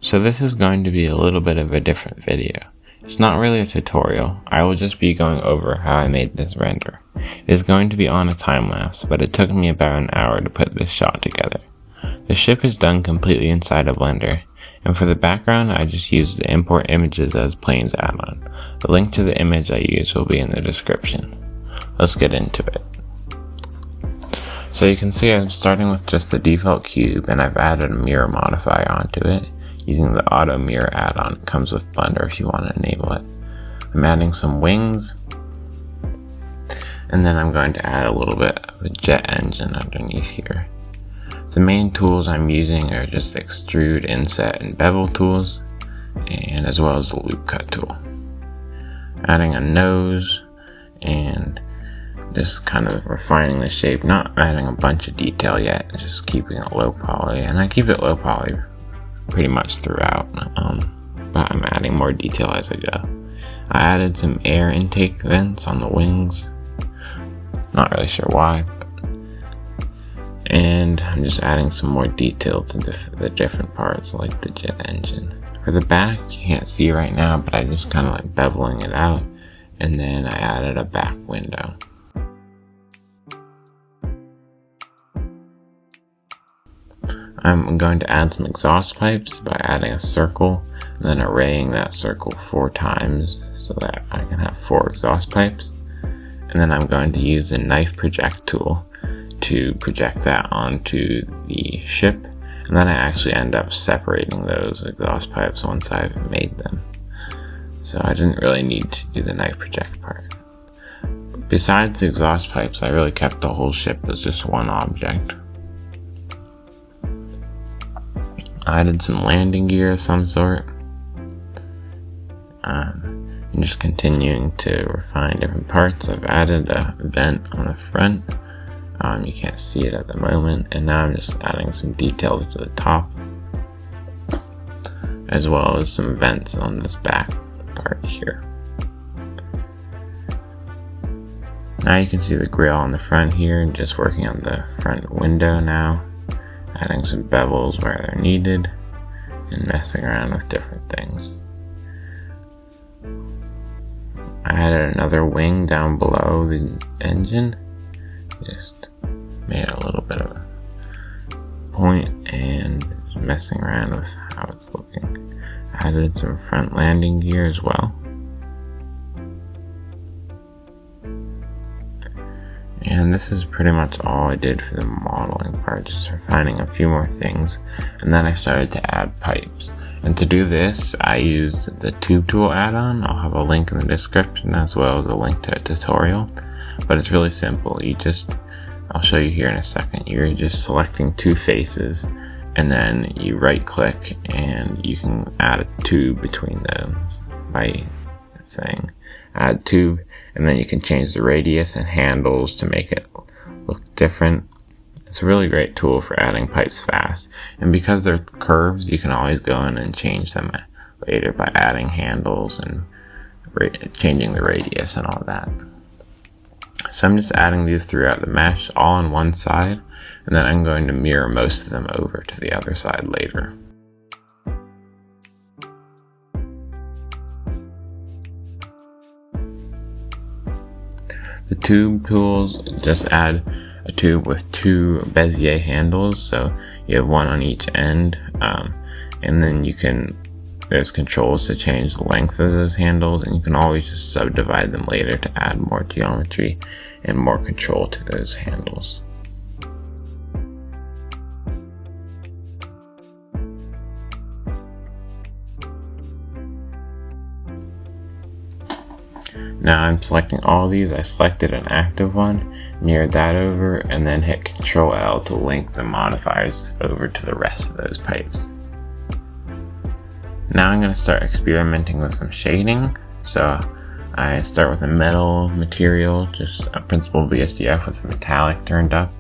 So this is going to be a little bit of a different video. It's not really a tutorial, I will just be going over how I made this render. It is going to be on a time lapse, but it took me about an hour to put this shot together. The ship is done completely inside of Blender, and for the background I just used the import images as planes add-on. The link to the image I used will be in the description. Let's get into it. So you can see I'm starting with just the default cube, and I've added a mirror modifier onto it using the auto mirror add-on. It comes with Blender if you want to enable it. I'm adding some wings, and then I'm going to add a little bit of a jet engine underneath here. The main tools I'm using are just the extrude, inset, and bevel tools, and as well as the loop cut tool. Adding a nose and just kind of refining the shape, not adding a bunch of detail yet, just keeping it low poly, and I keep it low poly pretty much throughout, but I'm adding more detail as I go. I added some air intake vents on the wings, not really sure why, and I'm just adding some more detail to the different parts like the jet engine. For the back, you can't see right now, but I just kind of like beveling it out, and then I added a back window. I'm going to add some exhaust pipes by adding a circle and then arraying that circle 4 times so that I can have 4 exhaust pipes. And then I'm going to use the knife project tool to project that onto the ship, and then I actually end up separating those exhaust pipes once I've made them. So I didn't really need to do the knife project part. Besides the exhaust pipes, I really kept the whole ship as just one object. I added some landing gear of some sort, and just continuing to refine different parts. I've added a vent on the front. You can't see it at the moment, and now I'm just adding some details to the top, as well as some vents on this back part here. Now you can see the grill on the front here, and just working on the front window now. Adding some bevels where they're needed, and messing around with different things. I added another wing down below the engine, just made a little bit of a point and messing around with how it's looking. I added some front landing gear as well. And this is pretty much all I did for the modeling part, just refining a few more things, and then I started to add pipes. And to do this, I used the tube tool add-on. I'll have a link in the description as well as a link to a tutorial, but it's really simple. I'll show you here in a second. You're just selecting 2 faces, and then you right click and you can add a tube between those by saying add tube, and then you can change the radius and handles to make it look different. It's a really great tool for adding pipes fast, and because they're curves, you can always go in and change them later by adding handles and changing the radius and all that. So I'm just adding these throughout the mesh all on one side, and then I'm going to mirror most of them over to the other side later. The tube tools just add a tube with 2 Bezier handles, so you have one on each end, and then there's controls to change the length of those handles, and you can always just subdivide them later to add more geometry and more control to those handles. Now I'm selecting all these. I selected an active one, mirrored that over, and then hit Ctrl L to link the modifiers over to the rest of those pipes. Now I'm going to start experimenting with some shading. So I start with a metal material, just a principled BSDF with metallic turned up,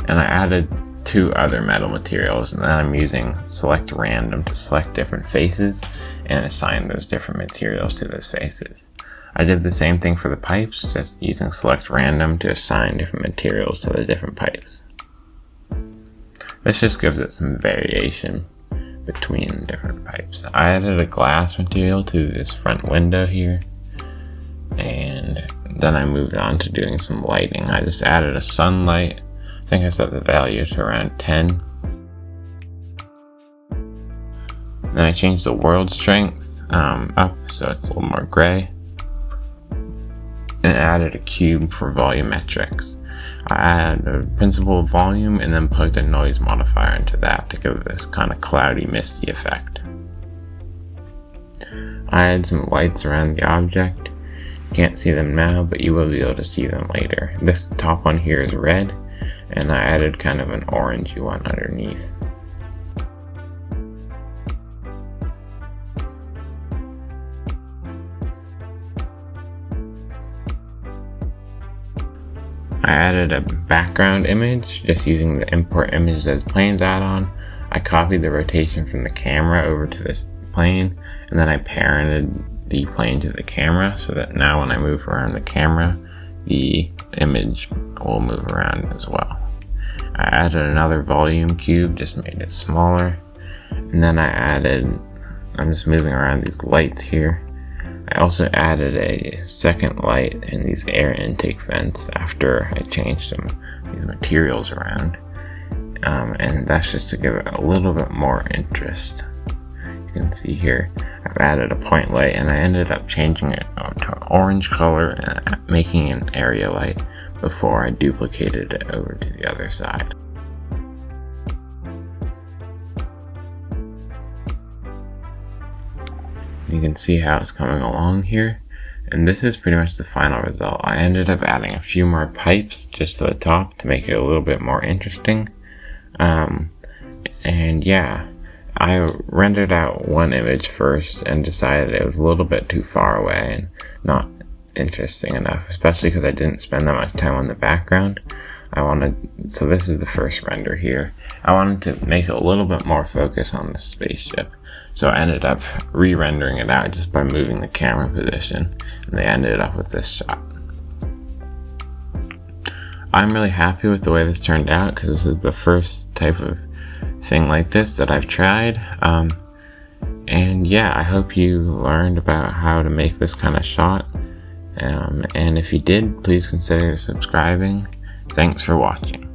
and I added 2 other metal materials, and then I'm using select random to select different faces and assign those different materials to those faces. I did the same thing for the pipes, just using select random to assign different materials to the different pipes. This just gives it some variation. between different pipes. I added a glass material to this front window here, and then I moved on to doing some lighting. I just added a sunlight. I think I set the value to around 10. Then I changed the world strength up so it's a little more gray, and added a cube for volumetrics. I added a principal volume and then plugged a noise modifier into that to give this kind of cloudy, misty effect. I added some lights around the object. Can't see them now, but you will be able to see them later. This top one here is red, and I added kind of an orangey one underneath. I added a background image just using the import images as planes add-on. I copied the rotation from the camera over to this plane, and then I parented the plane to the camera so that now when I move around the camera, the image will move around as well. I added another volume cube, just made it smaller, and then I'm just moving around these lights here. I also added a second light in these air intake vents after I changed these materials around, and that's just to give it a little bit more interest. You can see here I've added a point light, and I ended up changing it to an orange color and making an area light before I duplicated it over to the other side. You can see how it's coming along here, and this is pretty much the final result. I ended up adding a few more pipes just to the top to make it a little bit more interesting. And yeah, I rendered out one image first and decided it was a little bit too far away and not interesting enough, especially because I didn't spend that much time on the background. So this is the first render here. I wanted to make a little bit more focus on the spaceship. So I ended up re-rendering it out just by moving the camera position, and they ended up with this shot. I'm really happy with the way this turned out because this is the first type of thing like this that I've tried. And yeah, I hope you learned about how to make this kind of shot. And if you did, please consider subscribing. Thanks for watching.